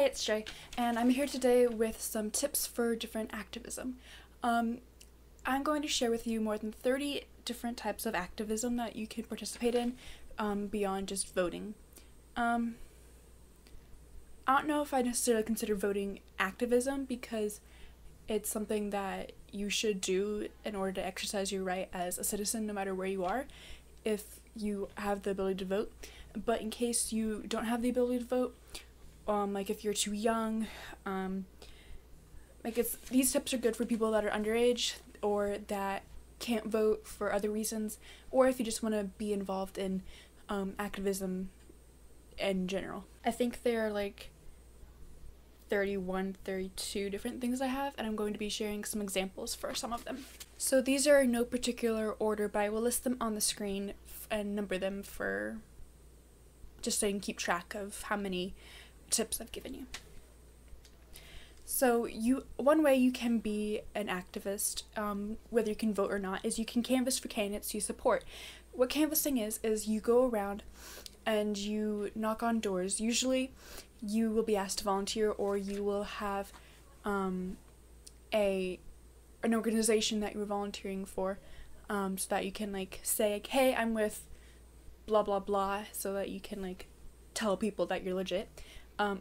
Hey, it's Jay, and I'm here today with some tips for different activism. I'm going to share with you more than 30 different types of activism that you can participate in beyond just voting. I don't know if I necessarily consider voting activism because it's something that you should do in order to exercise your right as a citizen no matter where you are if you have the ability to vote. But in case you don't have the ability to vote, like if you're too young, these tips are good for people that are underage or that can't vote for other reasons, or if you just want to be involved in activism in general. I think there are like 32 different things I have, and I'm going to be sharing some examples for some of them. So these are in no particular order, but I will list them on the screen and number them for just so you can keep track of how many tips I've given you. So one way you can be an activist, whether you can vote or not, is you can canvass for candidates you support. What canvassing is you go around and you knock on doors. Usually you will be asked to volunteer, or you will have an organization that you're volunteering for, so that you can like say like, hey, I'm with blah blah blah, so that you can like tell people that you're legit. I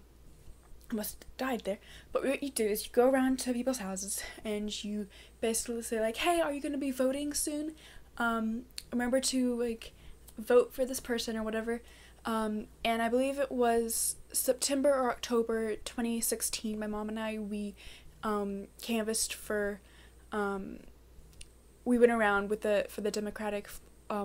must have died there. But what you do is you go around to people's houses and you basically say like, hey, are you going to be voting soon? Remember to like vote for this person or whatever. And I believe it was September or October 2016, my mom and I, we canvassed for, we went around for the Democratic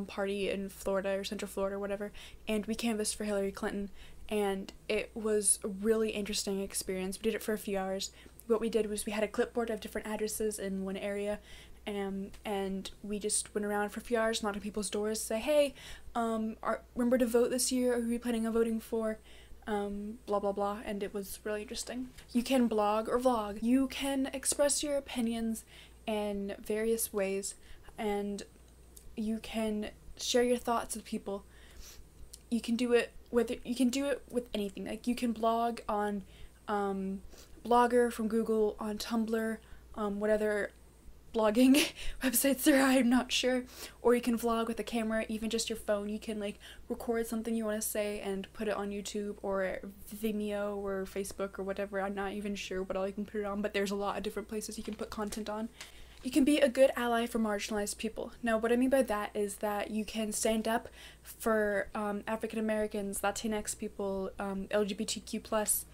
Party in Florida or Central Florida or whatever, and we canvassed for Hillary Clinton. And it was a really interesting experience. We did it for a few hours. What we did was we had a clipboard of different addresses in one area, and we just went around for a few hours, knocking on people's doors, say, hey, remember to vote this year? Are you planning on voting for blah blah blah? And it was really interesting. You can blog or vlog. You can express your opinions in various ways, and you can share your thoughts with people. You can do it with anything. Like you can blog on Blogger from Google, on Tumblr, what other blogging websites there are, I'm not sure. Or you can vlog with a camera, even just your phone. You can like record something you want to say and put it on YouTube or Vimeo or Facebook or whatever. I'm not even sure what all you can put it on, but there's a lot of different places you can put content on. You can be a good ally for marginalized people. Now, what I mean by that is that you can stand up for African Americans, Latinx people, LGBTQ+,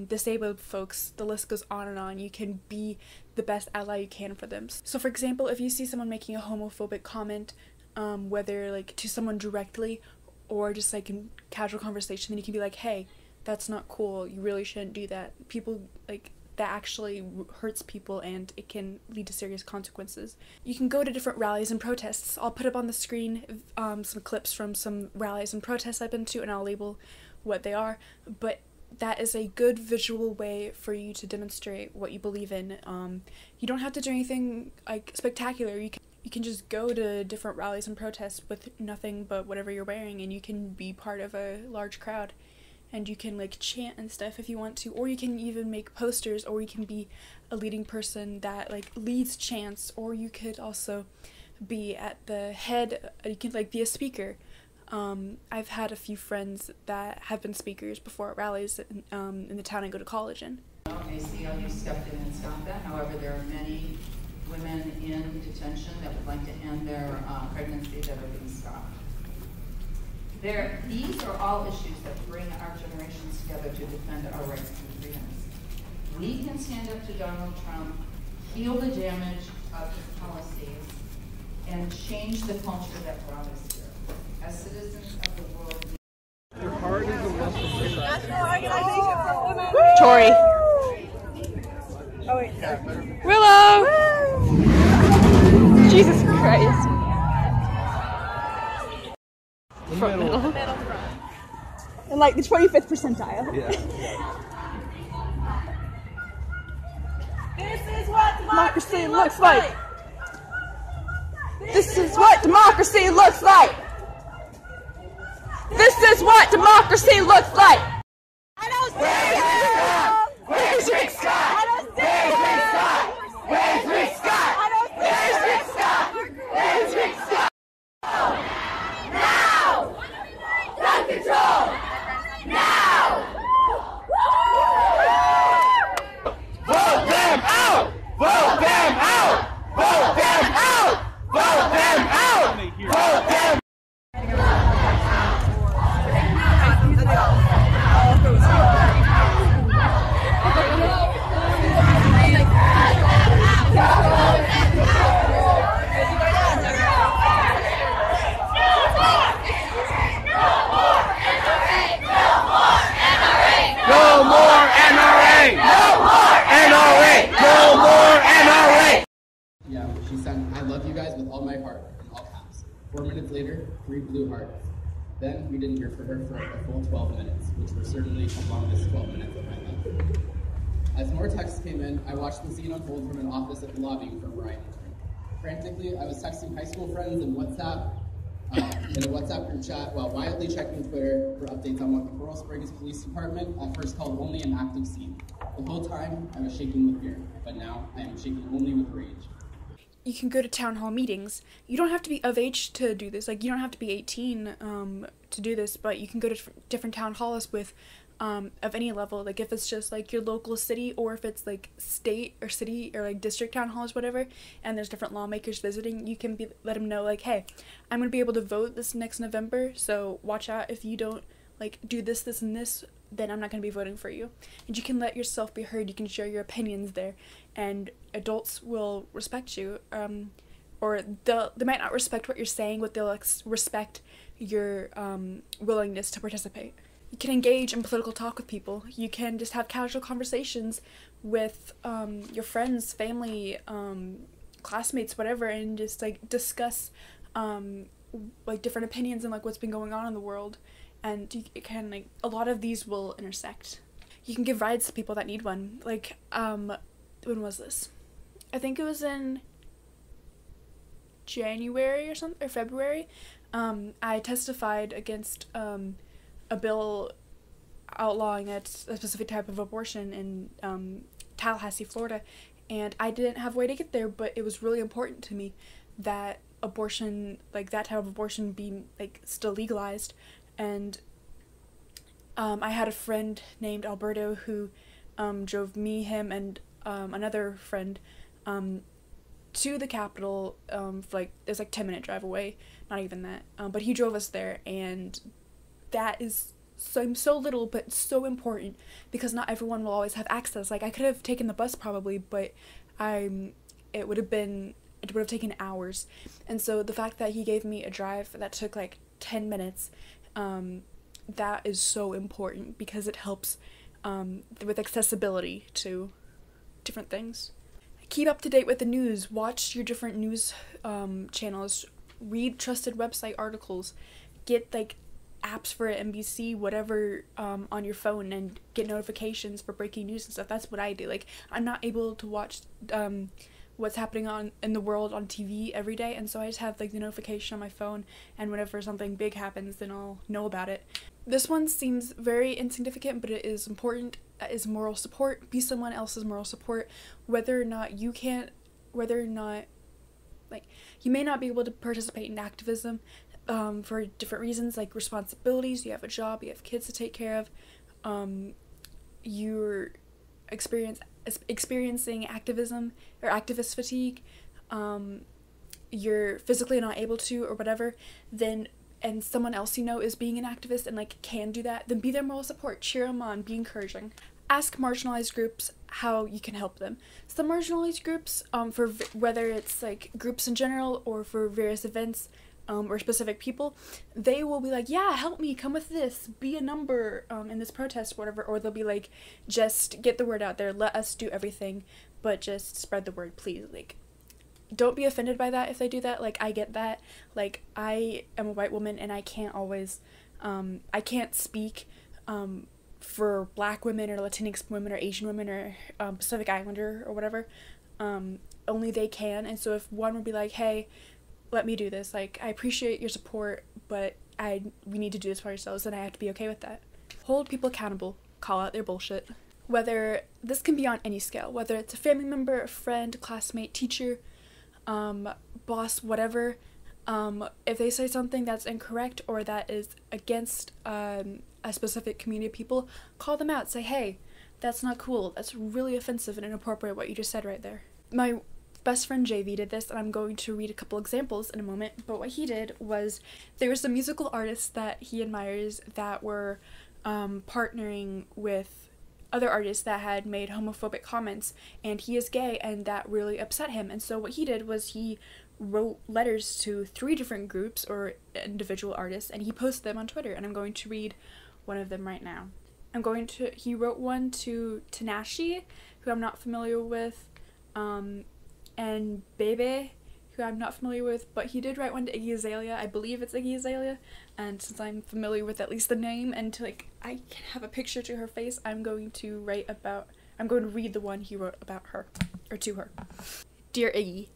disabled folks, the list goes on and on. You can be the best ally you can for them. So for example, if you see someone making a homophobic comment, whether like to someone directly or just like in casual conversation, then you can be like, hey, that's not cool, you really shouldn't do that. People like that actually hurts people, and it can lead to serious consequences. You can go to different rallies and protests. I'll put up on the screen some clips from some rallies and protests I've been to, and I'll label what they are, but that is a good visual way for you to demonstrate what you believe in. You don't have to do anything like spectacular. You can just go to different rallies and protests with nothing but whatever you're wearing, and you can be part of a large crowd. And you can like chant and stuff if you want to, or you can even make posters, or you can be a leading person that like leads chants, or you could also be at the head, you can like be a speaker. I've had a few friends that have been speakers before at rallies in the town I go to college in. I see how you stepped in and stopped that. However, there are many women in detention that would like to end their pregnancy that are being stopped. These are all issues that bring our generations together to defend our rights and freedoms. We can stand up to Donald Trump, heal the damage of his policies, and change the culture that brought us here. As citizens of the world, National Organization for Women. Tori. Oh wait. Willow. Jesus Christ. Front middle. And like the 25th percentile. Yeah. This is what democracy looks like. This is what democracy looks like. This is what democracy looks like. I know. later, 3 blue hearts. Then we didn't hear from her for a full 12 minutes, which were certainly the longest 12 minutes of my life. As more texts came in, I watched the scene unfold from an office at the lobby for Brian. Frantically, I was texting high school friends in WhatsApp, in a WhatsApp group chat, while wildly checking Twitter for updates on what the Coral Springs Police Department at first called only an active scene. The whole time, I was shaking with fear, but now I am shaking only with rage. You can go to town hall meetings. You don't have to be of age to do this. Like, you don't have to be 18 to do this, but you can go to different town halls with of any level. Like, if it's just like your local city, or if it's like state or city or like district town halls, whatever, and there's different lawmakers visiting, you can let them know, like, hey, I'm gonna be able to vote this next November, so watch out if you don't like do this, this, and this, then I'm not going to be voting for you. And you can let yourself be heard. You can share your opinions there, and adults will respect you, or they might not respect what you're saying, but they'll respect your willingness to participate. You can engage in political talk with people. You can just have casual conversations with your friends, family, classmates, whatever, and just like discuss like different opinions and like what's been going on in the world. And you can, like, a lot of these will intersect. You can give rides to people that need one. Like, when was this? I think it was in January or something, or February. I testified against a bill outlawing a specific type of abortion in Tallahassee, Florida. And I didn't have a way to get there, but it was really important to me that abortion, like that type of abortion, be like still legalized. And I had a friend named Alberto who drove me, him, and another friend to the Capitol. Like, there's like 10-minute drive away, not even that. But he drove us there, and that is so little, but so important, because not everyone will always have access. Like, I could have taken the bus probably, but it would have taken hours. And so the fact that he gave me a drive that took like 10 minutes, that is so important, because it helps with accessibility to different things. Keep up to date with the news. Watch your different news channels. Read trusted website articles. Get like apps for NBC, whatever, on your phone, and get notifications for breaking news and stuff. That's what I do. Like, I'm not able to watch what's happening in the world on TV every day, and so I just have like the notification on my phone, and whenever something big happens, then I'll know about it. This one seems very insignificant, but it is important. That is moral support. Be someone else's moral support, whether or not, like, you may not be able to participate in activism for different reasons, like responsibilities. You have a job, you have kids to take care of, you're experiencing activism or activist fatigue, you're physically not able to, or whatever, then, and someone else you know is being an activist and like can do that, then be their moral support. Cheer them on, be encouraging. Ask marginalized groups how you can help them. Some marginalized groups, for whether it's like groups in general or for various events, or specific people, they will be like, yeah, help me, come with this, be a number in this protest, whatever. Or they'll be like, just get the word out there, let us do everything, but just spread the word, please. Like, don't be offended by that if they do that. Like, I get that. Like, I am a white woman, and I can't always, I can't speak for Black women or Latinx women or Asian women or Pacific Islander or whatever. Only they can. And so if one would be like, hey, let me do this, like, I appreciate your support, but we need to do this for ourselves, and I have to be okay with that. Hold people accountable. Call out their bullshit. Whether this can be on any scale, whether it's a family member, a friend, classmate, teacher, boss, whatever, if they say something that's incorrect or that is against a specific community of people, call them out. Say, hey, that's not cool. That's really offensive and inappropriate what you just said right there. My best friend JV did this, and I'm going to read a couple examples in a moment, but what he did was, there was some musical artists that he admires that were partnering with other artists that had made homophobic comments, and he is gay, and that really upset him. And so what he did was he wrote letters to 3 different groups or individual artists, and he posted them on Twitter, and I'm going to read one of them right now. He wrote one to Tanashi, who I'm not familiar with, and Bebe, who I'm not familiar with, but he did write one to Iggy Azalea. I believe it's Iggy Azalea, and since I'm familiar with at least the name, and to like I can have a picture to her face, I'm going to read the one he wrote about her, or to her. Dear Iggy,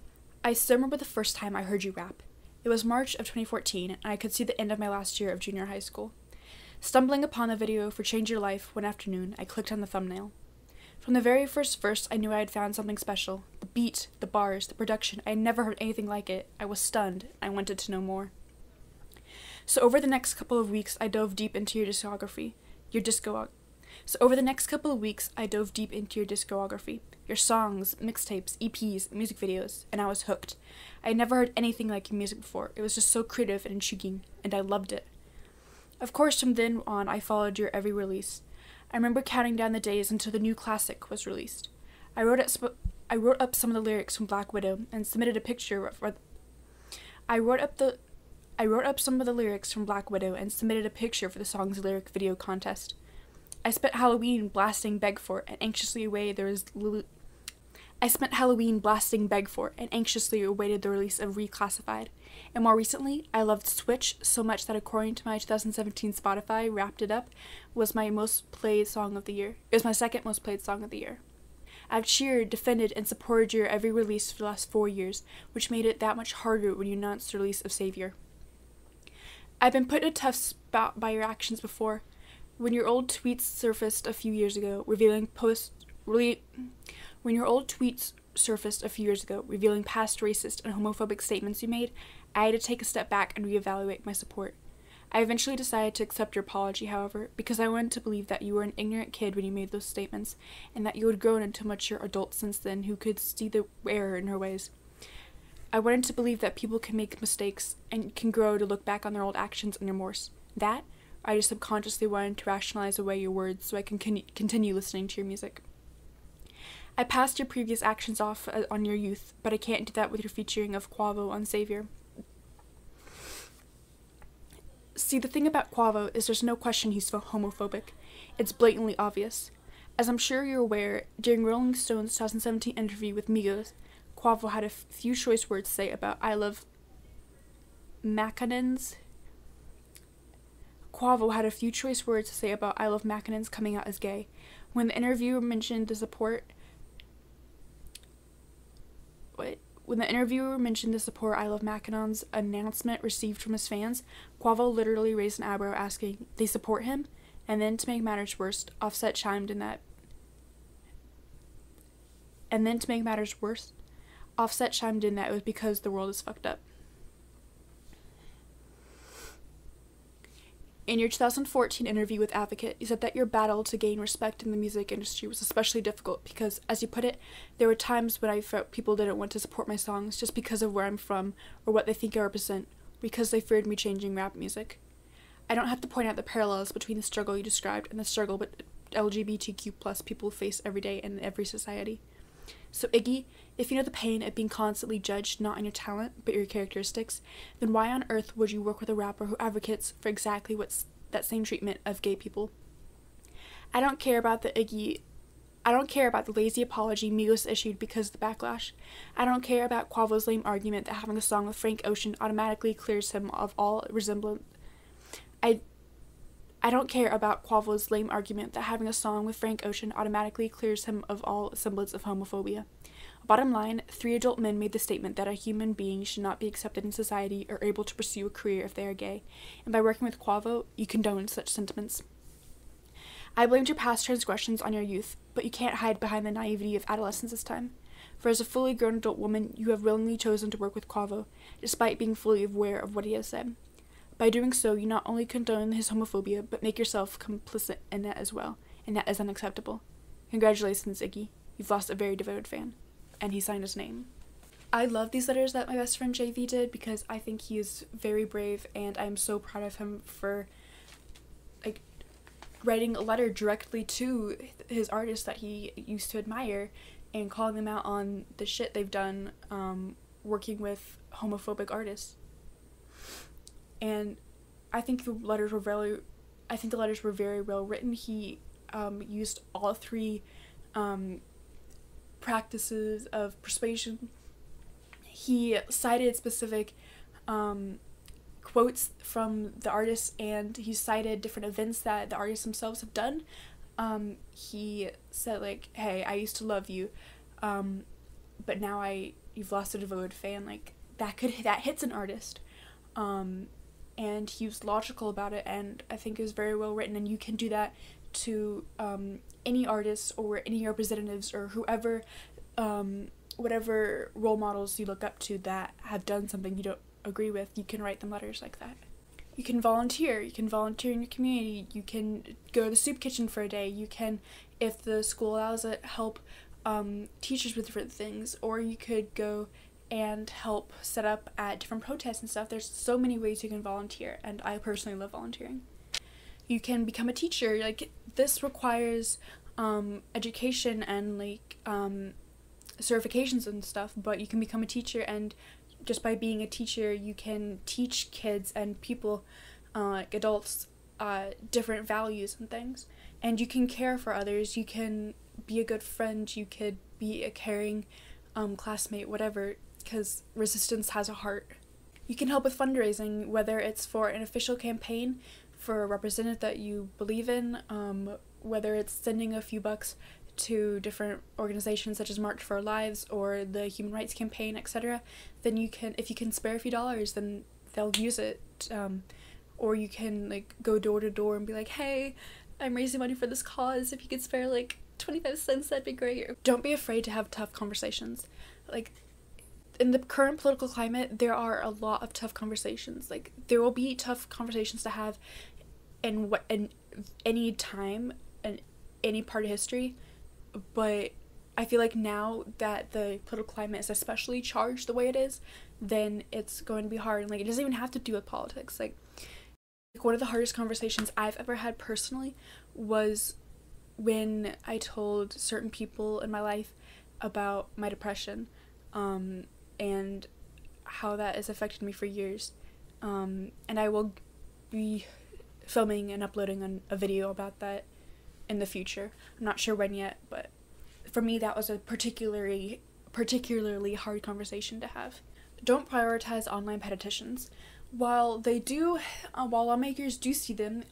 I still remember the first time I heard you rap. It was March of 2014, and I could see the end of my last year of junior high school. Stumbling upon the video for Change Your Life one afternoon, I clicked on the thumbnail. From the very first verse, I knew I had found something special. The beat, the bars, the production, I had never heard anything like it. I was stunned. I wanted to know more. So over the next couple of weeks, I dove deep into your discography. Your songs, mixtapes, EPs, music videos, and I was hooked. I had never heard anything like your music before. It was just so creative and intriguing, and I loved it. Of course, from then on, I followed your every release. I remember counting down the days until the new classic was released. I wrote up some of the lyrics from Black Widow and submitted a picture of I wrote up some of the lyrics from Black Widow and submitted a picture for the song's lyric video contest. I spent Halloween blasting Beg For It and anxiously awaited the release of Reclassified. And more recently, I loved Switch so much that according to my 2017 Spotify Wrapped It Up, was my most played song of the year. It was my second most played song of the year. I've cheered, defended, and supported your every release for the last 4 years, which made it that much harder when you announced the release of Savior. I've been put in a tough spot by your actions before. When your old tweets surfaced a few years ago, revealing past racist and homophobic statements you made, I had to take a step back and reevaluate my support. I eventually decided to accept your apology, however, because I wanted to believe that you were an ignorant kid when you made those statements, and that you had grown into a mature adult since then who could see the error in her ways. I wanted to believe that people can make mistakes and can grow to look back on their old actions and remorse. That, I just subconsciously wanted to rationalize away your words so I can continue listening to your music. I passed your previous actions off on your youth, but I can't do that with your featuring of Quavo on Savior. See, the thing about Quavo is there's no question he's homophobic. It's blatantly obvious. As I'm sure you're aware, during Rolling Stone's 2017 interview with Migos, Quavo had a few choice words to say about I love Mackinons. Quavo had a few choice words to say about I love Mackinons coming out as gay. When the interviewer mentioned the support I Love Mackinon's announcement received from his fans, Quavo literally raised an eyebrow asking, "They support him?" And then to make matters worse, Offset chimed in that it was because the world is fucked up. In your 2014 interview with Advocate, you said that your battle to gain respect in the music industry was especially difficult because, as you put it, there were times when I felt people didn't want to support my songs just because of where I'm from or what they think I represent, because they feared me changing rap music. I don't have to point out the parallels between the struggle you described and the struggle that LGBTQ+ people face every day in every society. So Iggy, if you know the pain of being constantly judged not on your talent, but your characteristics, then why on earth would you work with a rapper who advocates for exactly that same treatment of gay people? I don't care about the lazy apology Migos issued because of the backlash. I don't care about Quavo's lame argument that having a song with Frank Ocean automatically clears him of all resemblance. I don't care about Quavo's lame argument that having a song with Frank Ocean automatically clears him of all semblance of homophobia. Bottom line, 3 adult men made the statement that a human being should not be accepted in society or able to pursue a career if they are gay, and by working with Quavo, you condone such sentiments. I blamed your past transgressions on your youth, but you can't hide behind the naivety of adolescence this time. For as a fully grown adult woman, you have willingly chosen to work with Quavo, despite being fully aware of what he has said. By doing so, you not only condone his homophobia, but make yourself complicit in that as well, and that is unacceptable. Congratulations, Iggy. You've lost a very devoted fan. And he signed his name. I love these letters that my best friend JV did because I think he is very brave, and I'm so proud of him for writing a letter directly to his artists that he used to admire and calling them out on the shit they've done working with homophobic artists. And I think the letters were very well written. He used all 3 practices of persuasion. he cited specific quotes from the artists, and he cited different events that the artists themselves have done. He said, like, hey, I used to love you, but now you've lost a devoted fan. Like, that hits an artist. And he was logical about it, and I think it was very well written, and you can do that to any artists or any representatives or whoever, whatever role models you look up to that have done something you don't agree with. You can write them letters like that. You can volunteer in your community. You can go to the soup kitchen for a day. You can, if the school allows it, help teachers with different things, or you could go and help set up at different protests and stuff. There's so many ways you can volunteer, and I personally love volunteering. You can become a teacher. Like, this requires education and like certifications and stuff, but you can become a teacher, and just by being a teacher you can teach kids and people, like adults, different values and things, and you can care for others. You can be a good friend. You could be a caring classmate, whatever, because resistance has a heart. You can help with fundraising, whether it's for an official campaign for a representative that you believe in, whether it's sending a few bucks to different organizations such as March for Our Lives or the Human Rights Campaign, etc. Then you can, if you can spare a few dollars, then they'll use it. Or you can like go door to door and be like, hey, I'm raising money for this cause. If you could spare like 25 cents, that'd be great. Don't be afraid to have tough conversations. Like, in the current political climate, there are a lot of tough conversations. Like, there will be tough conversations to have in any time and any part of history, but I feel like now that the political climate is especially charged the way it is, then it's going to be hard. And like, it doesn't even have to do with politics. Like one of the hardest conversations I've ever had personally was when I told certain people in my life about my depression, and how that has affected me for years. And I will be filming and uploading a video about that in the future. I'm not sure when yet, but for me that was a particularly hard conversation to have. Don't prioritize online petitions. While lawmakers do see them,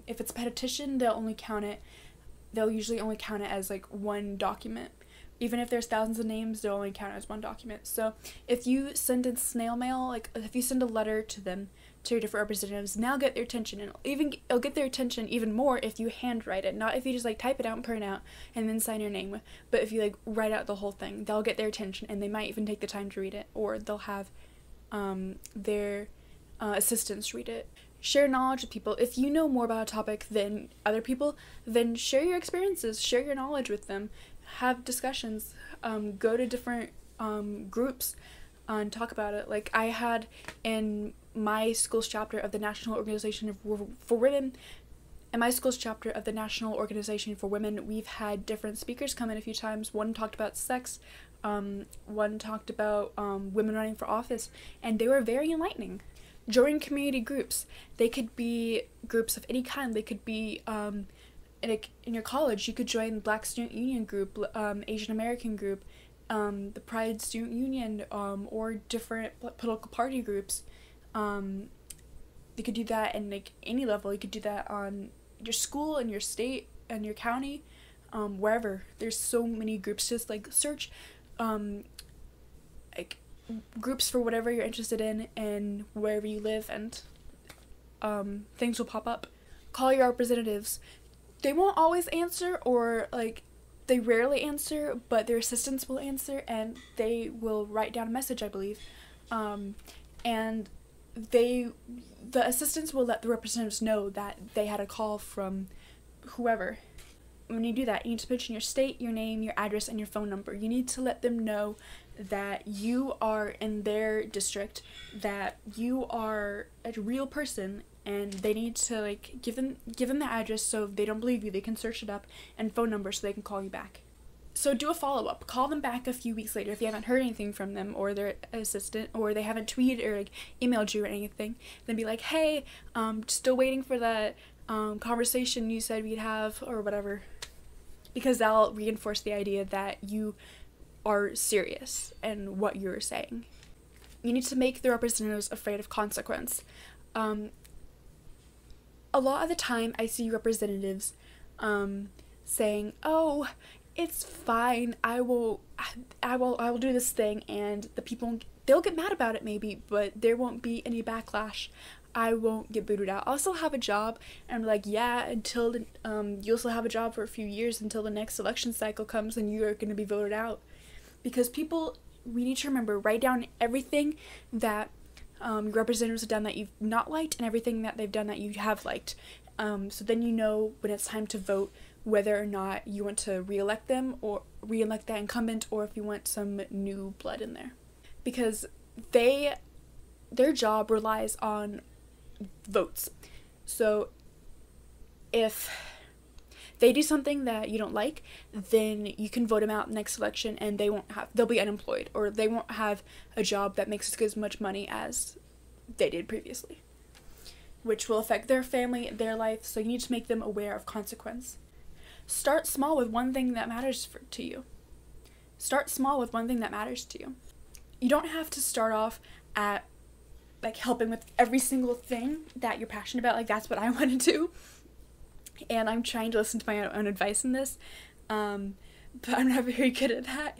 if it's a petition, they'll usually only count it as like one document. Even if there's thousands of names, they'll only count it as one document. So if you send in snail mail, like if you send a letter to them, to your different representatives, now get their attention, and it'll get their attention even more if you handwrite it, not if you just like type it out and print it out and then sign your name, but if you like write out the whole thing, they'll get their attention, and they might even take the time to read it, or they'll have their assistants read it. Share knowledge with people. If you know more about a topic than other people, then share your experiences, share your knowledge with them, have discussions, go to different groups and talk about it. Like I had in my school's chapter of the National Organization for Women, we've had different speakers come in a few times. One talked about sex, one talked about women running for office, and they were very enlightening. Join community groups. They could be groups of any kind. They could be in your college. You could join Black Student Union group, Asian American group, the Pride Student Union, or different political party groups. You could do that in like any level. You could do that on your school, and your state, and your county, wherever. There's so many groups. Just like search like groups for whatever you're interested in and wherever you live, and things will pop up. Call your representatives. They won't always answer, or like they rarely answer, but their assistants will answer, and they will write down a message, I believe, and the assistants will let the representatives know that they had a call from whoever. When you do that, you need to mention your state, your name, your address, and your phone number. You need to let them know that you are in their district, that you are a real person, and they need to like give them the address, so if they don't believe you, they can search it up, and phone number so they can call you back. So do a follow-up. Call them back a few weeks later if you haven't heard anything from them, or their assistant, or they haven't tweeted or like emailed you or anything. Then be like, hey, still waiting for that conversation you said we'd have, or whatever, because that'll reinforce the idea that you are serious in what you're saying. you need to make the representatives afraid of consequence. A lot of the time I see representatives saying, oh, it's fine, I will do this thing, and the people, they'll get mad about it maybe, but there won't be any backlash. I won't get booted out. I'll still have a job, and I'm like, yeah, until you'll still have a job for a few years until the next election cycle comes and you are going to be voted out. Because people, we need to remember, write down everything that your representatives have done that you've not liked and everything that they've done that you have liked. So then you know when it's time to vote whether or not you want to re-elect them or re-elect that incumbent, or if you want some new blood in there. Because their job relies on votes. So if they do something that you don't like, then you can vote them out next election and they'll be unemployed, or they won't have a job that makes as much money as they did previously, which will affect their family, their life. So you need to make them aware of consequence. Start small with one thing that matters to you. Start small with one thing that matters to you. You don't have to start off at like helping with every single thing that you're passionate about. Like, that's what I want to do, and I'm trying to listen to my own advice in this, but I'm not very good at that.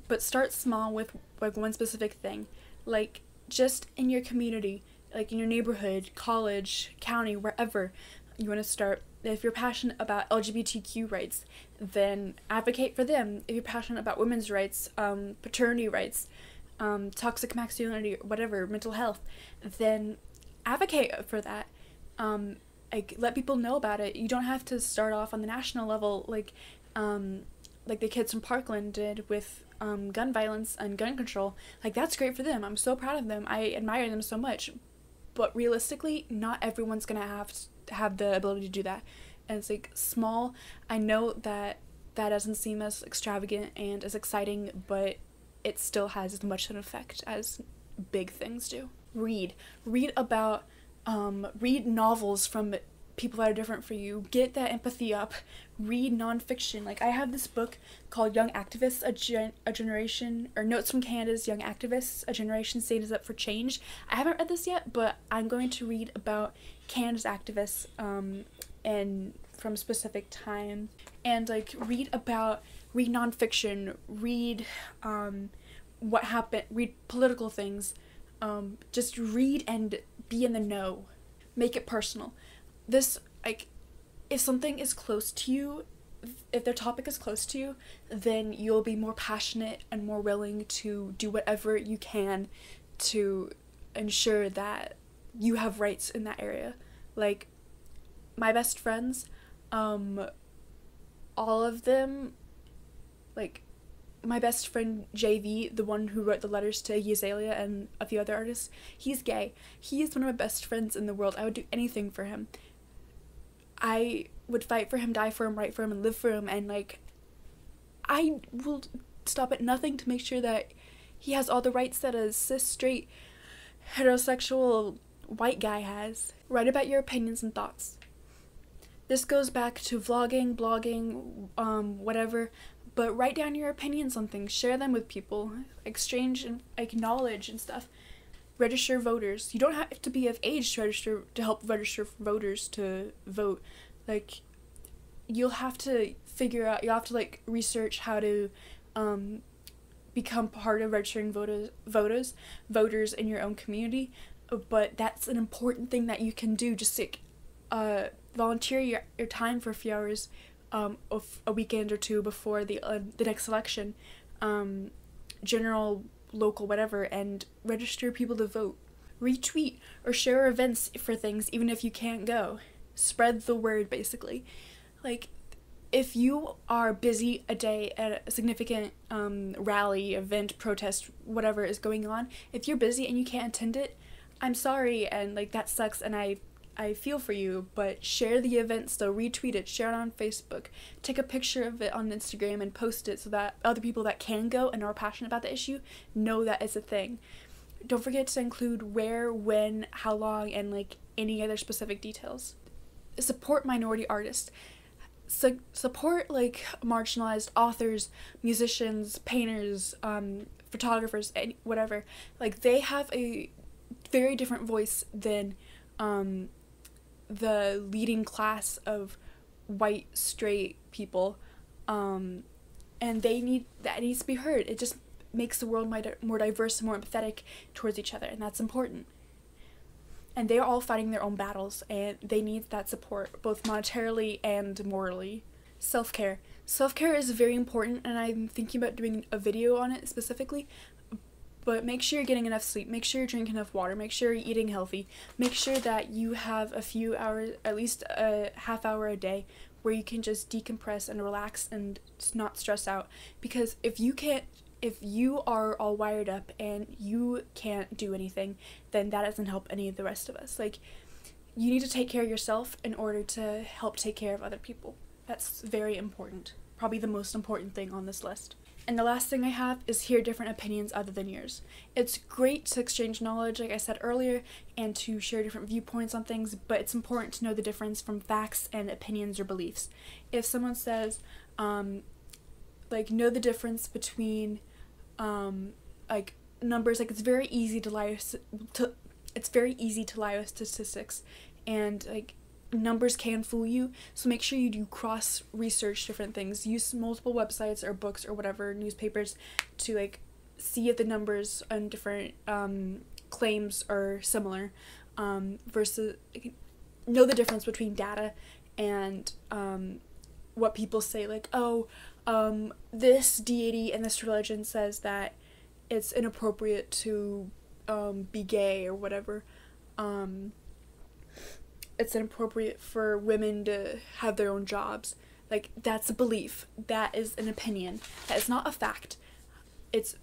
But start small with like one specific thing, like just in your community, like in your neighborhood, college, county, wherever you want to start. If you're passionate about LGBTQ rights, then advocate for them. If you're passionate about women's rights, paternity rights, toxic masculinity, whatever, mental health, then advocate for that. Like, let people know about it. You don't have to start off on the national level like the kids from Parkland did with gun violence and gun control. Like, that's great for them. I'm so proud of them. I admire them so much. But realistically, not everyone's gonna have the ability to do that. And it's like small. I know that doesn't seem as extravagant and as exciting, but it still has as much an effect as big things do. Read about read novels from people that are different for you. Get that empathy up. Read nonfiction. Like, I have this book called Young Activists, a Generation, or Notes from Canada's Young Activists, A Generation Stands Up for Change. I haven't read this yet, but I'm going to read about Canada's activists and from a specific time. And like, read nonfiction, read what happened, read political things, just read and be in the know. Make it personal. This, like, if something is close to you, if their topic is close to you, then you'll be more passionate and more willing to do whatever you can to ensure that you have rights in that area. Like, my best friends, all of them, like, my best friend JV, the one who wrote the letters to Iggy Azalea and a few other artists, he's gay. He is one of my best friends in the world. I would do anything for him. I would fight for him, die for him, write for him, and live for him, and like, I will stop at nothing to make sure that he has all the rights that a cis, straight, heterosexual, white guy has. Write about your opinions and thoughts. This goes back to vlogging, blogging, whatever, but write down your opinions on things, share them with people, exchange and acknowledge and stuff. Register voters. You don't have to be of age to help register voters to vote. Like, you'll have to like research how to become part of registering voters in your own community, but that's an important thing that you can do. Just like volunteer your time for a few hours of a weekend or two before the next election, general, local, whatever, and register people to vote. Retweet or share events for things even if you can't go. Spread the word, basically. Like, if you are busy a day at a significant rally, event, protest, whatever is going on, if you're busy and you can't attend it, I'm sorry, and like, that sucks, and I feel for you, but share the event still, retweet it, share it on Facebook, take a picture of it on Instagram and post it so that other people that can go and are passionate about the issue know that it's a thing. Don't forget to include where, when, how long, and like any other specific details. Support minority artists. Support like marginalized authors, musicians, painters, photographers, whatever, like, they have a very different voice than the leading class of white straight people, and that needs to be heard. It just makes the world more diverse and more empathetic towards each other, and that's important. And they're all fighting their own battles, and they need that support, both monetarily and morally. Self-care. Self-care is very important, and I'm thinking about doing a video on it specifically, but make sure you're getting enough sleep, make sure you're drinking enough water, make sure you're eating healthy, make sure that you have a few hours, at least a half hour a day, where you can just decompress and relax and not stress out. Because if you are all wired up and you can't do anything, then that doesn't help any of the rest of us. Like, you need to take care of yourself in order to help take care of other people. That's very important. Probably the most important thing on this list. And the last thing I have is hear different opinions other than yours. It's great to exchange knowledge, like I said earlier, and to share different viewpoints on things, but it's important to know the difference from facts and opinions or beliefs. If someone says, like, know the difference between, like, numbers, like, it's very easy to lie with statistics, and, like, numbers can fool you, so make sure you do cross-research different things. Use multiple websites or books or whatever, newspapers, to, like, see if the numbers on different claims are similar, versus, like, know the difference between data and what people say, like, oh, this deity and this religion says that it's inappropriate to be gay or whatever. It's inappropriate for women to have their own jobs. Like, that's a belief. That is an opinion. That is not a fact. That's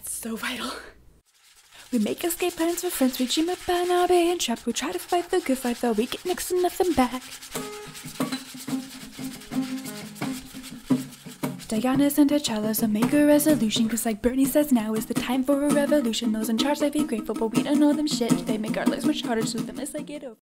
so vital. We make escape plans for friends. We dream about now being trapped. We try to fight the good fight, though we get next to nothing back. Diana's and T'Challa's make a resolution, cause like Bernie says, now is the time for a revolution. Those in charge, they be grateful, but we don't know them shit. They make our lives much harder, so they must like get over.